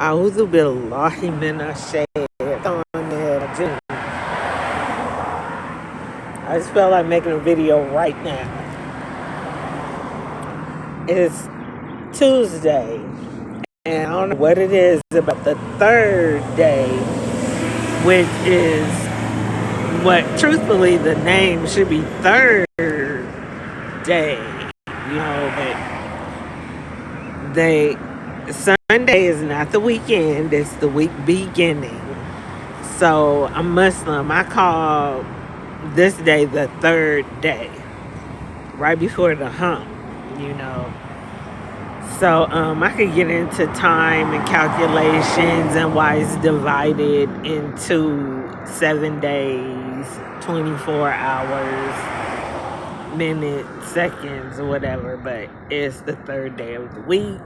A'udhu billahi minash shaitanir rajim. I just felt like making a video right now. It's Tuesday, and I don't know what it is about the third day, which is what truthfully the name should be third day. But Sunday is not the weekend, it's the week beginning. So I'm Muslim. I call this day the third day, right before the hump, you know. So I could get into time and calculations and why it's divided into 7 days, 24 hours, minutes, seconds, or whatever, but it's the third day of the week,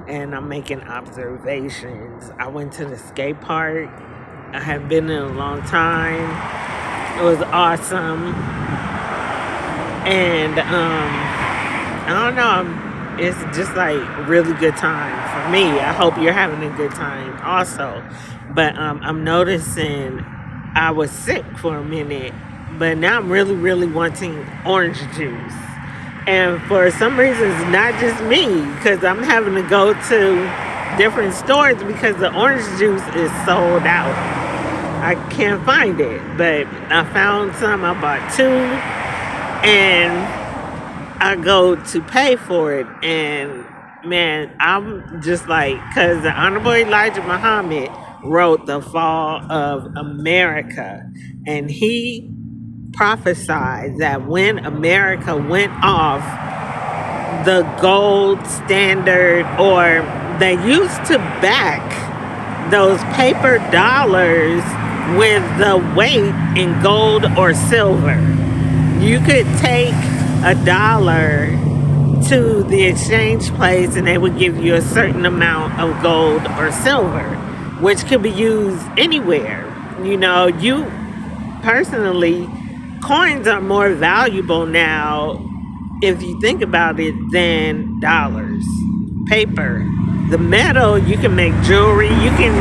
and I'm making observations. I went to the skate park. I haven't been in a long time. It was awesome. And I don't know, it's just like really good time for me. I hope you're having a good time also. But I'm noticing I was sick for a minute, but now I'm really wanting orange juice. And for some reason, it's not just me, because I'm having to go to different stores because the orange juice is sold out. I can't find it, but I found some. I bought 2, and I go to pay for it, and man, I'm just like, because the Honorable Elijah Muhammad wrote The Fall of America, and he prophesied that when America went off the gold standard, or they used to back those paper dollars with the weight in gold or silver. You could take $1 to the exchange place and they would give you a certain amount of gold or silver, which could be used anywhere. You know, you personally, coins are more valuable now, if you think about it, than dollars. Paper, the metal, you can make jewelry, you can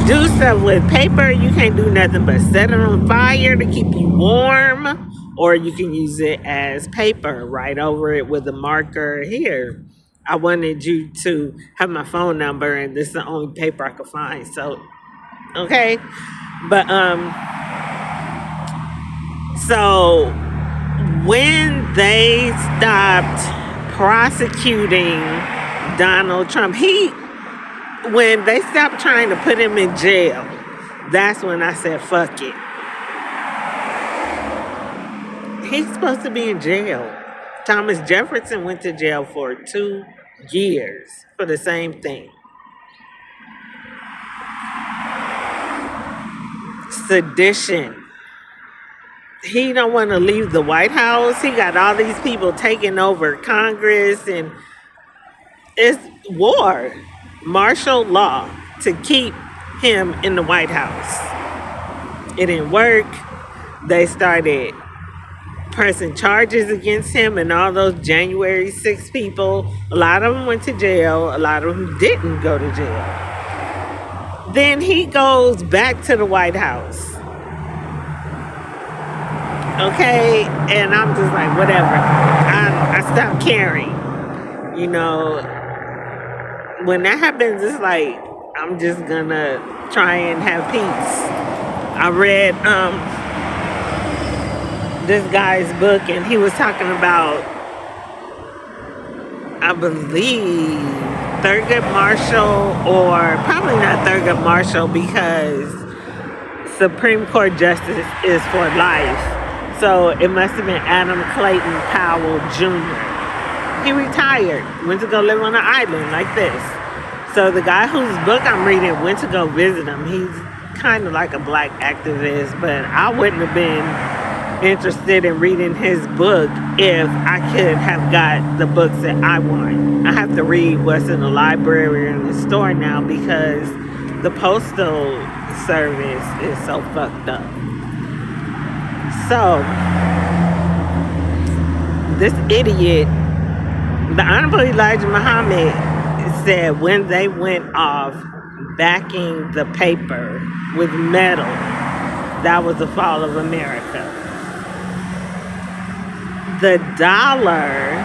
do stuff with paper. You can't do nothing but set it on fire to keep you warm, or you can use it as paper, write over it with a marker. Here, I wanted you to have my phone number, and this is the only paper I could find, so okay. But so when they stopped prosecuting Donald Trump, when they stopped trying to put him in jail, that's when I said, fuck it. He's supposed to be in jail. Thomas Jefferson went to jail for 2 years for the same thing. Sedition. He don't want to leave the White House. He got all these people taking over Congress, and it's war, martial law to keep him in the White House. It didn't work. They started pressing charges against him and all those January 6 people. A lot of them went to jail. A lot of them didn't go to jail. Then he goes back to the White House. Okay, and I'm just like, whatever. I stopped caring. You know, when that happens, it's like, I'm just gonna try and have peace. I read this guy's book, and he was talking about, I believe, Thurgood Marshall, or probably not Thurgood Marshall, because Supreme Court justice is for life. So it must have been Adam Clayton Powell Jr. He retired, went to go live on an island like this. So the guy whose book I'm reading went to go visit him. He's kind of like a black activist, but I wouldn't have been interested in reading his book if I could have got the books that I want. I have to read what's in the library or in the store now because the postal service is so fucked up. So this idiot, the Honorable Elijah Muhammad, said when they went off backing the paper with metal. That was the fall of America. The dollar,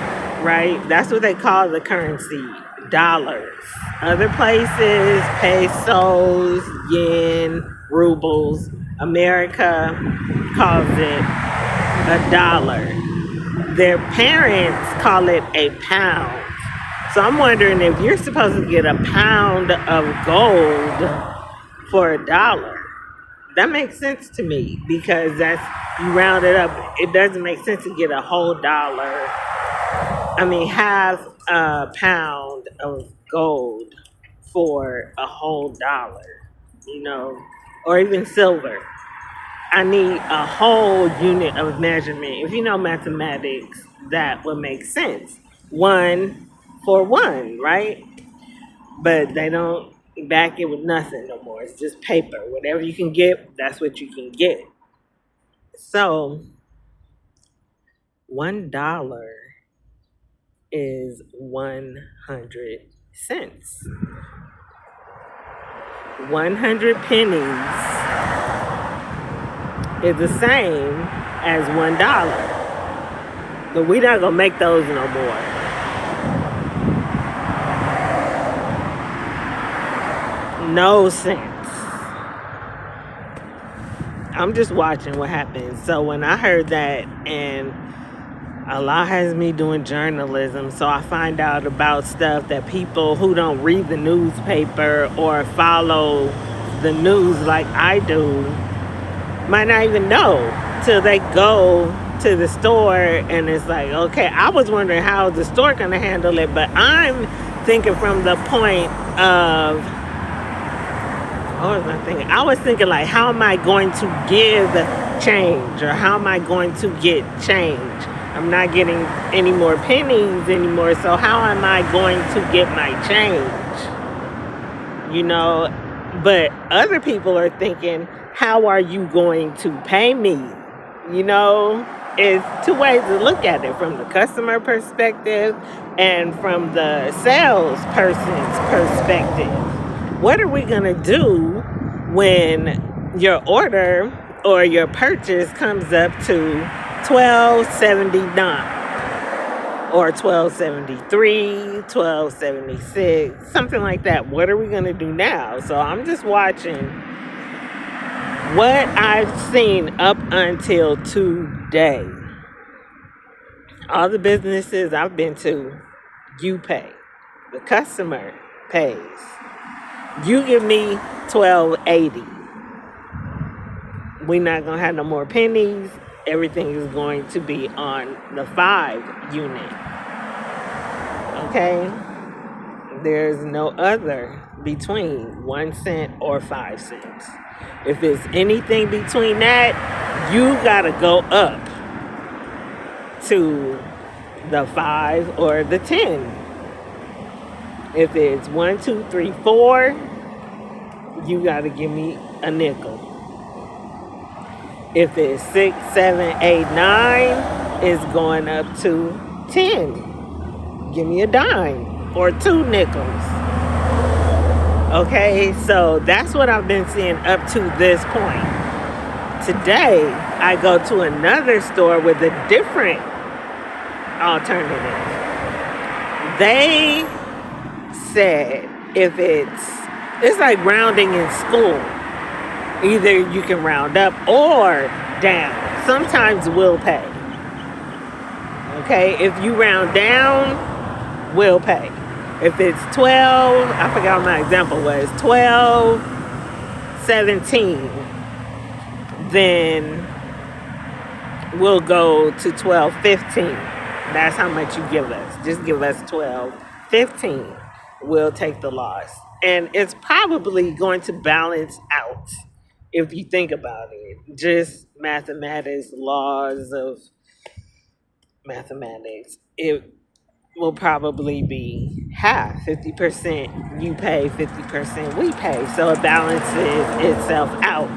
right? That's what they call the currency, dollars. Other places, pesos, yen, rubles. America calls it a dollar. Their parents call it a pound. So I'm wondering if you're supposed to get a pound of gold for $1. That makes sense to me because that's you round it up. It doesn't make sense to get a whole dollar. I mean, half a pound of gold for a whole dollar, or even silver. I need a whole unit of measurement. If you know mathematics, that would make sense. One for one, right? But they don't back it with nothing no more. It's just paper. Whatever you can get, that's what you can get. So $1 is 100 cents. 100 pennies is the same as $1. But we're not gonna make those no more. No sense. I'm just watching what happens. So when I heard that, and Allah has me doing journalism, so I find out about stuff that people who don't read the newspaper or follow the news like I do might not even know till they go to the store, and it's like, okay, I was wondering how the store gonna handle it, but I'm thinking from the point of, what was I thinking? I was thinking like, how am I going to give change, or how am I going to get change? I'm not getting any more pennies anymore, so how am I going to get my change? But other people are thinking, how are you going to pay me? It's two ways to look at it, from the customer perspective and from the salesperson's perspective. What are we going to do when your order or your purchase comes up to $12.79 or $12.73, $12.76, something like that? What are we going to do now? So I'm just watching what I've seen up until today. All the businesses I've been to, you pay. The customer pays. You give me $12.80. We're not going to have no more pennies. Everything is going to be on the 5 unit. Okay? There's no other between 1 cent or 5 cents. If it's anything between that, you got to go up to the 5 or the 10. If it's 1, 2, 3, 4, you got to give me a nickel. If it's 6, 7, 8, 9, it's going up to 10. Give me a dime or 2 nickels. Okay, so that's what I've been seeing up to this point. Today, I go to another store with a different alternative. They said if it's like rounding in school. Either you can round up or down. Sometimes we'll pay. Okay, if you round down, we'll pay. If it's 12, I forgot what my example was, 12.17, then we'll go to 12.15. That's how much you give us. Just give us 12.15. We'll take the loss. And it's probably going to balance out if you think about it. Just mathematics, laws of mathematics. It will probably be half, 50% you pay, 50% we pay. So it balances itself out,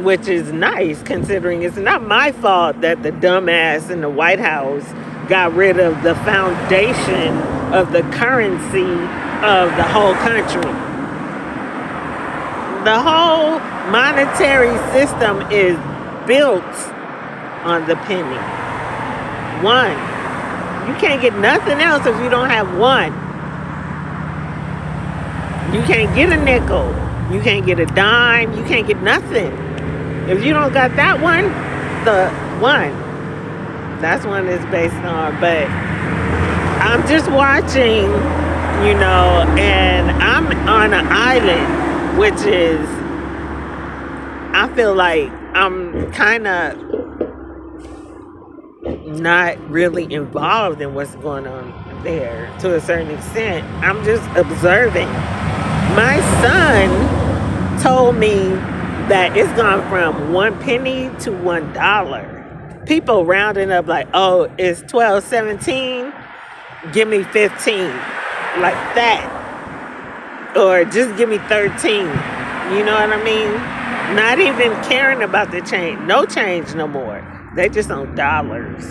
which is nice considering it's not my fault that the dumbass in the White House got rid of the foundation of the currency of the whole country. the whole monetary system is built on the penny. One. You can't get nothing else if you don't have one. You can't get a nickel. You can't get a dime. You can't get nothing. If you don't got that one, the one. That's what it's based on. But I'm just watching, and I'm on an island, which is, I feel like I'm kind of not really involved in what's going on there to a certain extent. I'm just observing. My son told me that it's gone from 1 penny to $1. People rounding up like, oh, it's 12.17. Give me 15, like that, or just give me 13. You know what I mean? Not even caring about the change. No change no more. They just on dollars.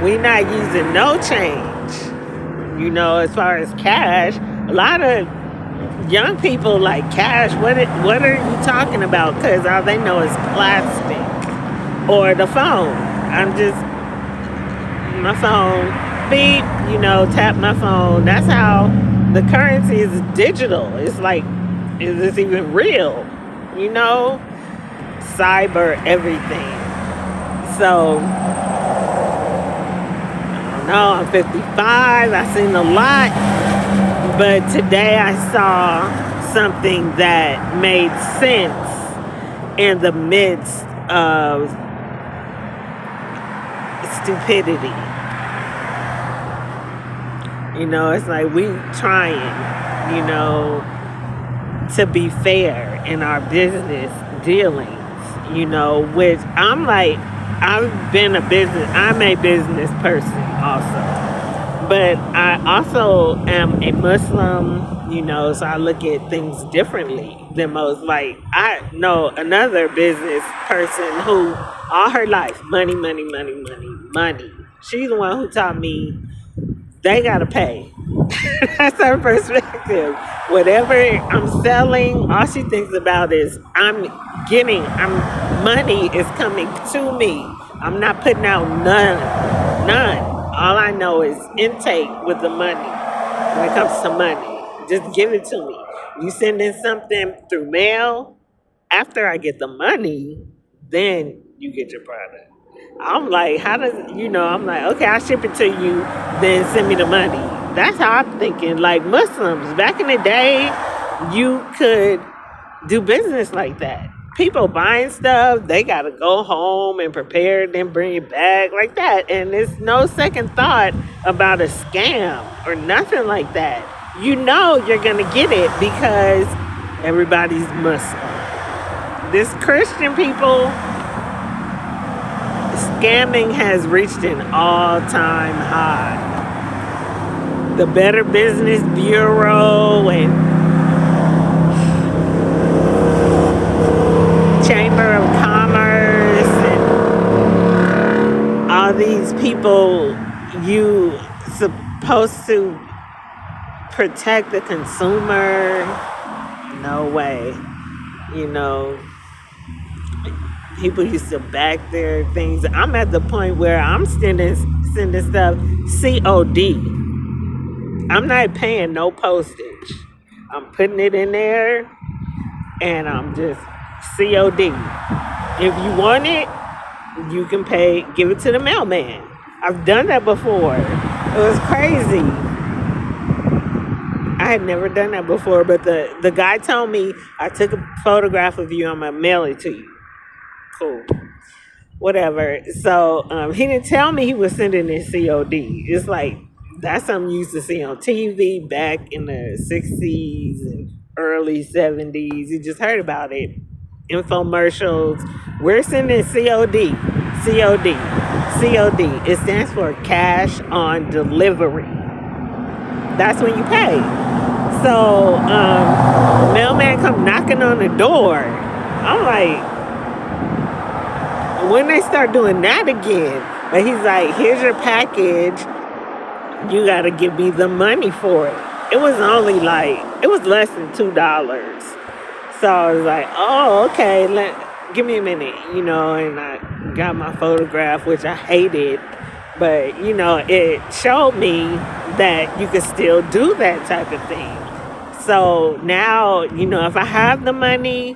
We not using no change. As far as cash, a lot of young people like cash. What are you talking about? Because all they know is plastic or the phone. My phone, beep, tap my phone. That's how the currency is digital. It's like, is this even real? Cyber everything. So, I don't know, I'm 55. I've seen a lot. But today I saw something that made sense in the midst of stupidity. It's like we trying, to be fair in our business dealings, which I'm like, I'm a business person also. But I also am a Muslim, so I look at things differently than most. Like, I know another business person who all her life, money, money, money, money, money. She's the one who taught me they gotta pay. That's her perspective. Whatever I'm selling, all she thinks about is money is coming to me. I'm not putting out none. All I know is intake with the money. When it comes to money, just give it to me. You send in something through mail, after I get the money, then you get your product. I'm like, I'm like, okay, I'll ship it to you, then send me the money. That's how I'm thinking. Like Muslims, back in the day, you could do business like that. People buying stuff, they got to go home and prepare it, then bring it back like that. And there's no second thought about a scam or nothing like that. You're going to get it because everybody's Muslim. This Christian people, scamming has reached an all-time high. The Better Business Bureau and Chamber of Commerce and all these people, you supposed to protect the consumer. No way. People used to back their things. I'm at the point where I'm sending stuff COD. I'm not paying no postage. I'm putting it in there and I'm just COD. If you want it, you can pay, give it to the mailman. I've done that before. It was crazy. I had never done that before, but the guy told me, I took a photograph of you, I'm going to mail it to you. Cool. Whatever. So he didn't tell me he was sending it COD. It's like, that's something you used to see on TV back in the 60s and early 70s. You just heard about it. Infomercials. We're sending COD. COD. COD. It stands for cash on delivery. That's when you pay. So mailman come knocking on the door. I'm like, when they start doing that again, but he's like, here's your package. You got to give me the money for it. it was only like, it was less than $2. So I was like, oh, okay, give me a minute, and I got my photograph, which I hated, but it showed me that you could still do that type of thing. So now, if I have the money,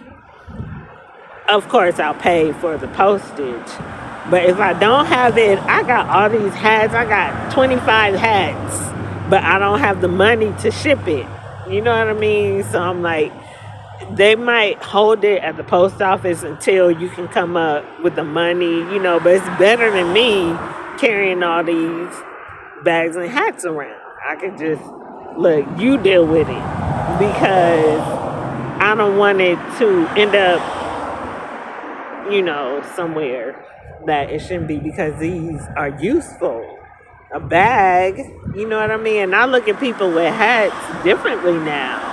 of course I'll pay for the postage. But if I don't have it, I got all these hats. I got 25 hats, but I don't have the money to ship it. You know what I mean? So I'm like, they might hold it at the post office until you can come up with the money, but it's better than me carrying all these bags and hats around. I could just, look, you deal with it, because I don't want it to end up, somewhere that it shouldn't be, because these are useful. A bag, you know what I mean? And I look at people with hats differently now.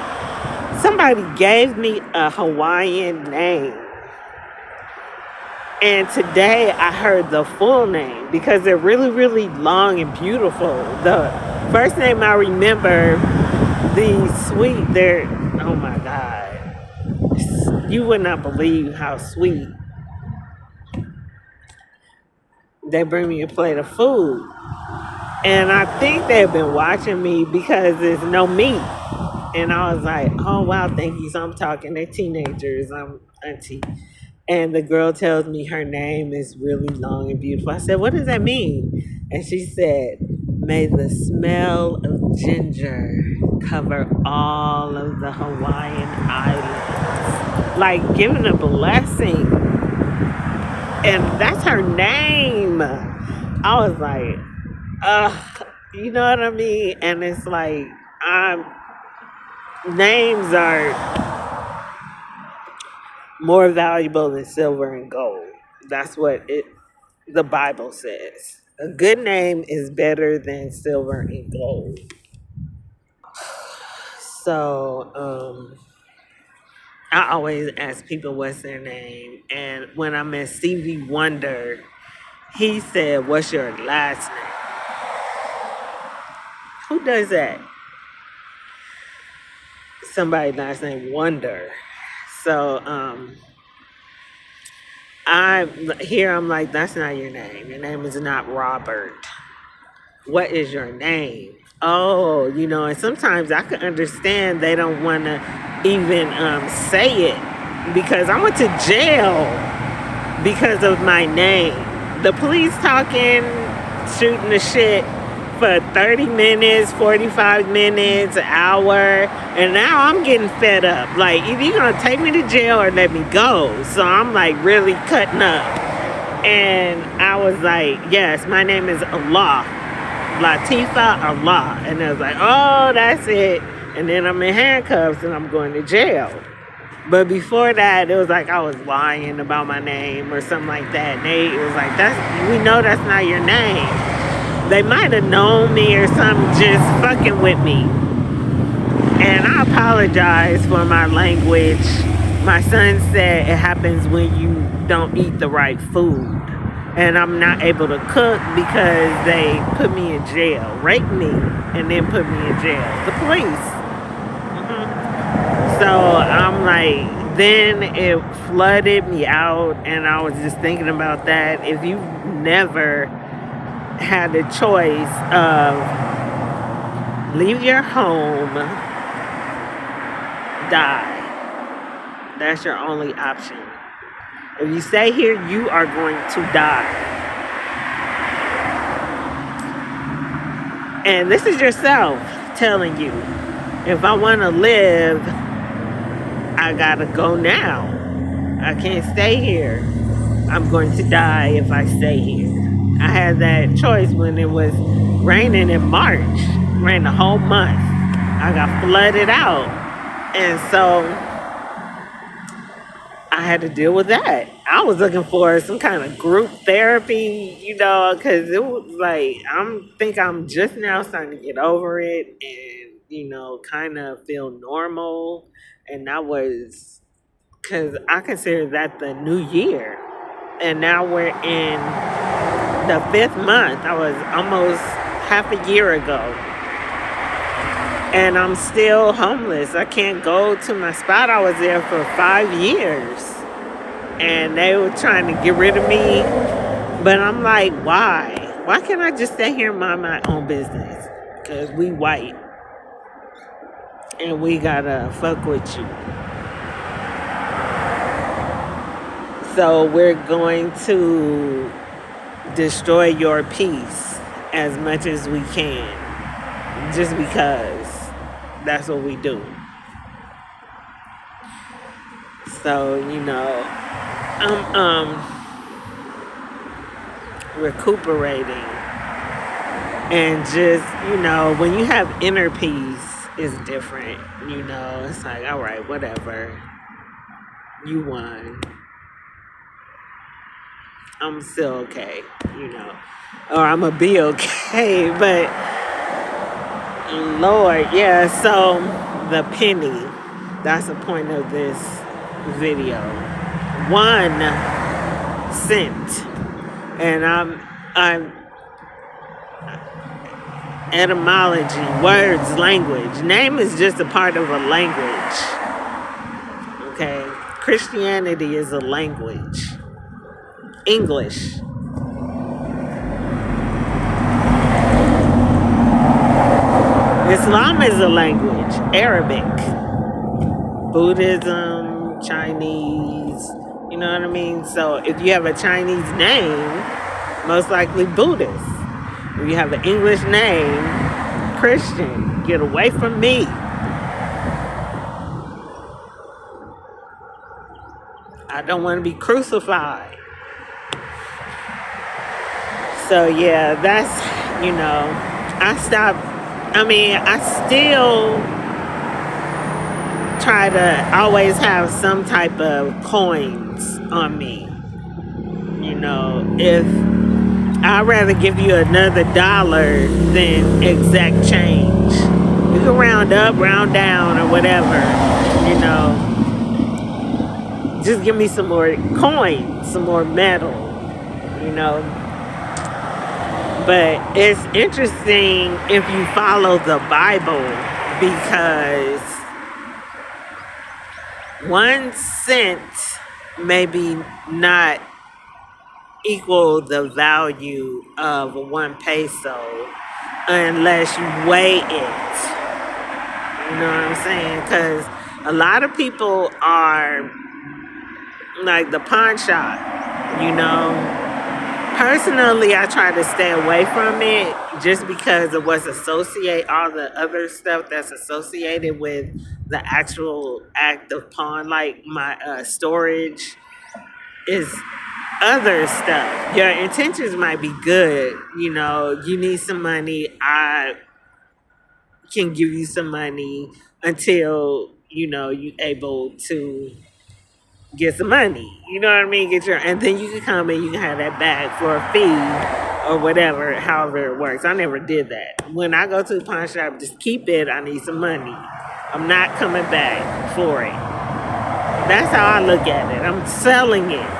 Somebody gave me a Hawaiian name, and today I heard the full name, because they're really, really long and beautiful. The first name I remember, the sweet, they're, oh my God. You would not believe how sweet. They bring me a plate of food. And I think they've been watching me because there's no meat. And I was like, oh, wow, thank you. So I'm talking, they're teenagers, I'm auntie. And the girl tells me her name is really long and beautiful. I said, what does that mean? And she said, may the smell of ginger cover all of the Hawaiian Islands. Like giving a blessing. And that's her name. I was like, you know what I mean? And it's like, names are more valuable than silver and gold. That's what the Bible says. A good name is better than silver and gold. So, I always ask people what's their name. And when I met Stevie Wonder, he said, what's your last name? Who does that? Somebody last name Wonder. So, I'm like, that's not your name. Your name is not Robert. What is your name? Oh, and sometimes I can understand they don't want to even say it, because I went to jail because of my name. The police talking, shooting the shit for 30 minutes, 45 minutes, an hour, and now I'm getting fed up. Like, either you're going to take me to jail or let me go. So I'm like really cutting up. And I was like, yes, my name is Allah. Latifa Allah. And I was like, oh, that's it. And then I'm in handcuffs and I'm going to jail. But before that, it was like I was lying about my name or something like that. And it was like, we know that's not your name. They might have known me or something, just fucking with me. And I apologize for my language. My son said it happens when you don't eat the right food. And I'm not able to cook because they put me in jail, raped me, and then put me in jail. The police. So I'm like, then it flooded me out, and I was just thinking about that. If you never had the choice of leave your home, die, that's your only option. If you stay here, you are going to die. And this is yourself telling you, if I want to live, I gotta go now. I can't stay here. I'm going to die if I stay here. I had that choice when it was raining in March. Rained the whole month. I got flooded out. And so I had to deal with that. I was looking for some kind of group therapy, because it was like, I'm just now starting to get over it and, kind of feel normal. And that was, because I consider that the new year. And now we're in the 5th month. I was almost half a year ago. and I'm still homeless. I can't go to my spot. I was there for 5 years, and they were trying to get rid of me. But I'm like, why? Why can't I just stay here and mind my own business? Because we white, and we gotta fuck with you. So we're going to destroy your peace as much as we can, just because that's what we do. So, I'm recuperating, and just, when you have inner peace, it's different. It's like, all right, whatever, you won. I'm still okay, or I'm gonna be okay. But Lord, yeah. So the penny, that's the point of this video. 1 cent. And I'm etymology, words, language. Name is just a part of a language. Okay? Christianity is a language. English. Islam is a language. Arabic. Buddhism, Chinese. You know what I mean? So if you have a Chinese name, most likely Buddhist. If you have an English name, Christian. Get away from me. I don't want to be crucified. So yeah, that's, I still try to always have some type of coins on me. If I'd rather give you another dollar than exact change. You can round up, round down, or whatever, Just give me some more coins, some more metal, But it's interesting if you follow the Bible, because 1 cent maybe not equal the value of 1 peso unless you weigh it. You know what I'm saying? Because a lot of people are like the pawn shop, Personally, I try to stay away from it just because of what's all the other stuff that's associated with the actual act of pawn. Like my storage is other stuff. Your intentions might be good. You need some money. I can give you some money until, you able to get some money. You know what I mean? And then you can come and you can have that back for a fee or whatever, however it works. I never did that. When I go to the pawn shop, just keep it. I need some money. I'm not coming back for it. That's how I look at it. I'm selling it.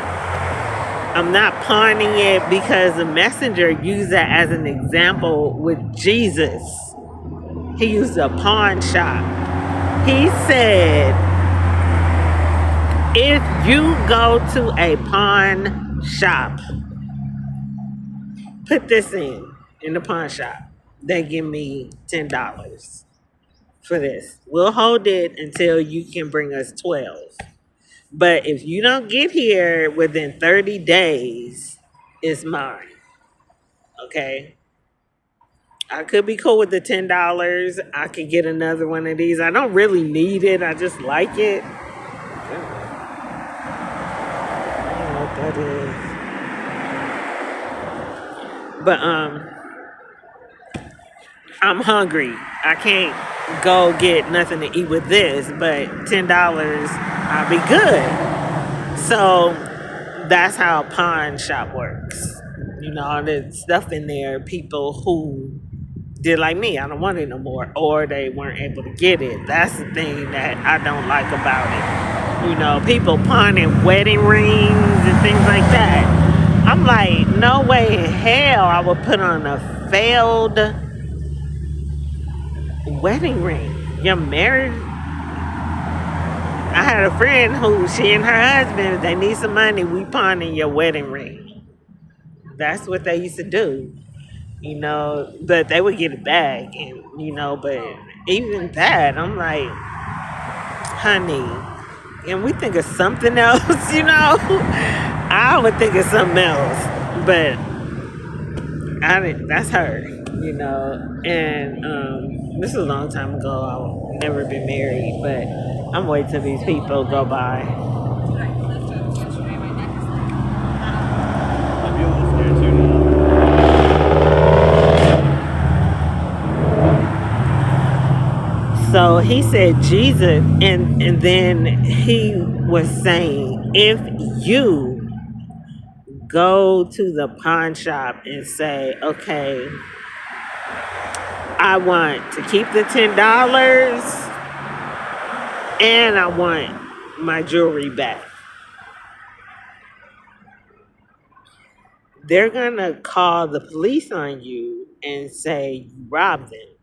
I'm not pawning it, because the messenger used that as an example with Jesus. He used a pawn shop. He said, if you go to a pawn shop, put this in the pawn shop, they give me $10 for this. We'll hold it until you can bring us 12. But if you don't get here within 30 days, it's mine. Okay? I could be cool with the $10. I could get another one of these. I don't really need it. I just like it. I don't know what that is. But I'm hungry. I can't go get nothing to eat with this, but $10, I'll be good. So that's how a pawn shop works. There's stuff in there, people who did like me, I don't want it no more, or they weren't able to get it. That's the thing that I don't like about it. People pawning wedding rings and things like that. I'm like, no way in hell I would put on a failed wedding ring. You're married. I had a friend who she and her husband, they need some money, we pawning your wedding ring. That's what they used to do, but they would get it back, but even that, I'm like, honey, and we think of something else, I would think of something else, but I didn't, that's her, and this is a long time ago. I've never been married, but I'm waiting till these people go by. So he said Jesus, and then he was saying, if you go to the pawn shop and say, okay, I want to keep the $10 and I want my jewelry back, they're gonna call the police on you and say you robbed them.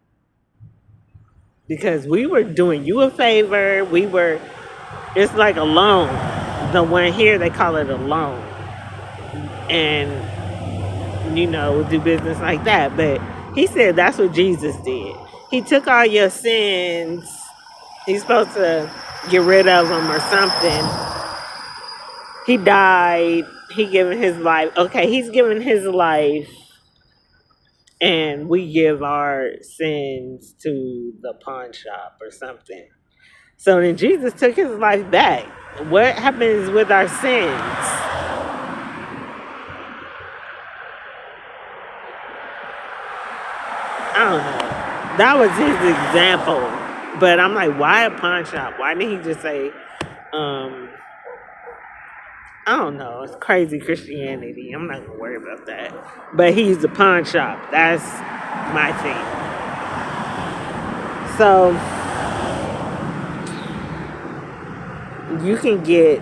Because we were doing you a favor. It's like a loan. The one here, they call it a loan. And, do business like that. But he said that's what Jesus did. He took all your sins. He's supposed to get rid of them or something. He died. He given his life. Okay, he's given his life. And we give our sins to the pawn shop or something. So then Jesus took his life back. What happens with our sins? I don't know. That was his example. But I'm like, why a pawn shop? Why didn't he just say, I don't know. It's crazy Christianity. I'm not going to worry about that. But he used a pawn shop. That's my thing. So you can get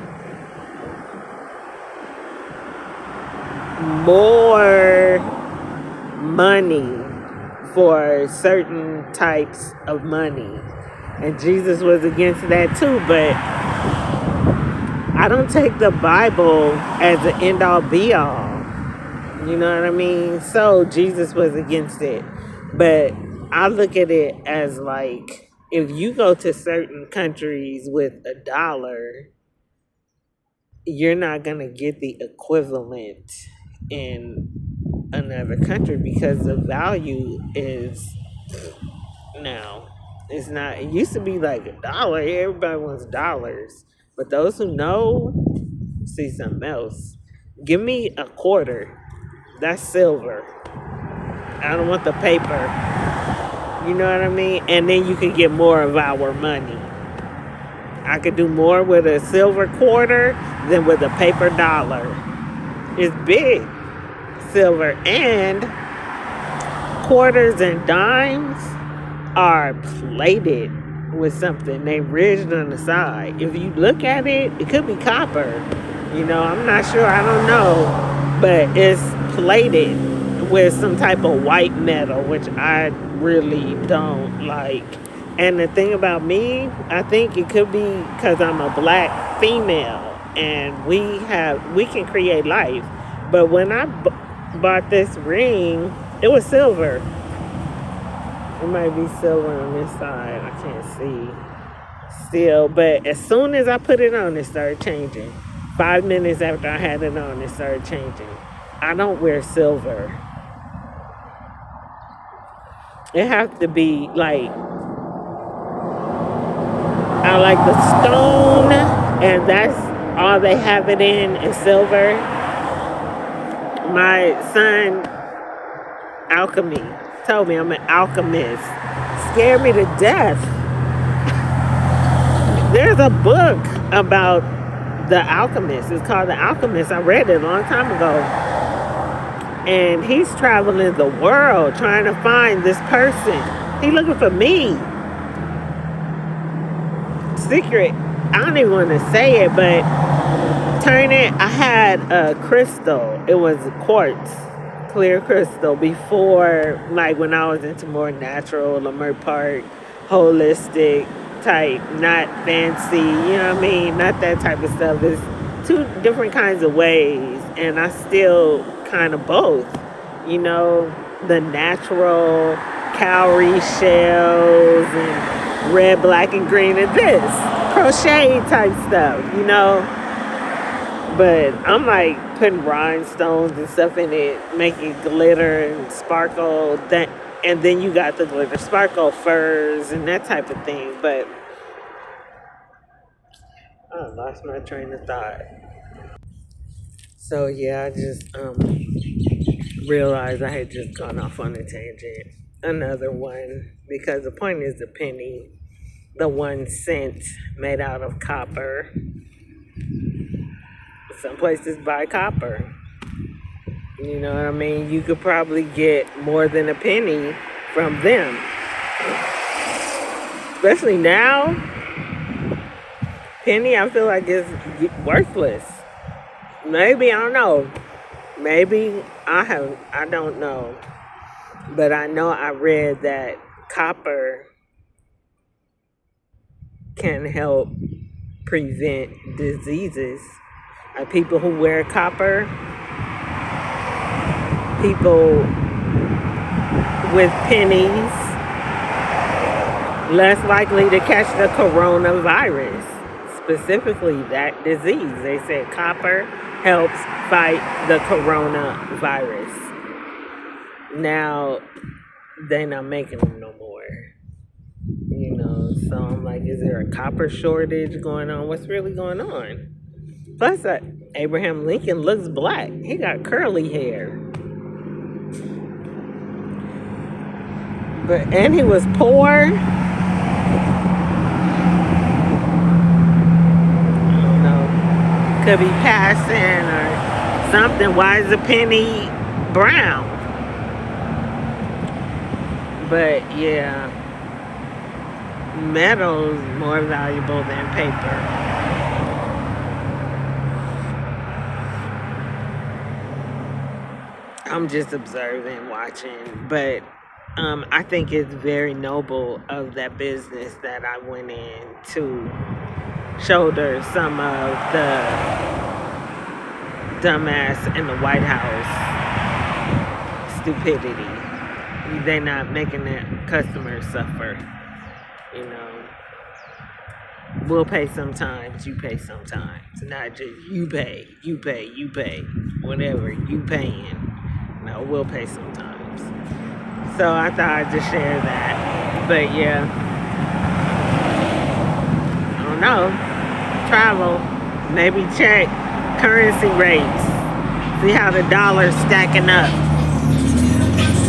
more money for certain types of money. And Jesus was against that too, but I don't take the Bible as an end all be all. You know what I mean? So Jesus was against it. But I look at it as like, if you go to certain countries with $1, you're not going to get the equivalent in another country because the value is now. It's not, it used to be like $1. Everybody wants dollars. But those who know see something else. Give me a quarter. That's silver. I don't want the paper. You know what I mean? And then you can get more of our money. I could do more with a silver quarter than with a paper dollar. It's big. Silver and quarters and dimes are plated with something. They ridged on the side. If you look at it, it could be copper. I'm not sure. I don't know. But it's plated with some type of white metal, which I really don't like. And the thing about me, I think it could be because I'm a black female and we can create life. But when I bought this ring, it was silver. It might be silver on this side. I can't see still. But as soon as I put it on, it started changing. 5 minutes after I had it on, it started changing. I don't wear silver. It has to be like, I like the stone, and that's all they have it in is silver. My son, alchemy, told me I'm an alchemist. Scared me to death. There's a book about the alchemist. It's called The Alchemist. I read it a long time ago. And he's traveling the world trying to find this person. He's looking for me. Secret. I don't even want to say it, but I had a crystal. It was quartz. clear crystal before, like when I was into more natural, Lamert Park, holistic type, not fancy, you know what I mean? Not that type of stuff. It's two different kinds of ways, and I still kind of both, you know, the natural cowrie shells and red, black, and green, and this crochet type stuff, you know. But I'm like putting rhinestones and stuff in it, making glitter and sparkle. That, and then you got the glitter sparkle furs and that type of thing. But I lost my train of thought. So yeah, I just realized I had just gone off on a tangent. Another one, because the point is the penny, the 1 cent made out of copper. Some places buy copper. You know what I mean? You could probably get more than a penny from them. Especially now, penny I feel like is worthless. Maybe, I don't know. Maybe I don't know. But I know I read that copper can help prevent diseases. People who wear copper, people with pennies, less likely to catch the coronavirus, specifically that disease. They said copper helps fight the coronavirus. Now, they're not making them no more. You know, so I'm like, is there a copper shortage going on? What's really going on? Plus, Abraham Lincoln looks black. He got curly hair. And he was poor. I don't know. Could be passing or something. Why is the penny brown? But yeah, metal's more valuable than paper. I'm just observing, watching, but I think it's very noble of that business that I went in to shoulder some of the dumbass in the White House stupidity. They're not making the customers suffer, you know. We'll pay sometimes, you pay sometimes. Not just you pay, whatever, you paying. No, we'll pay sometimes. So I thought I'd just share that. But yeah, I don't know. Travel, maybe check currency rates. See how the dollar's stacking up.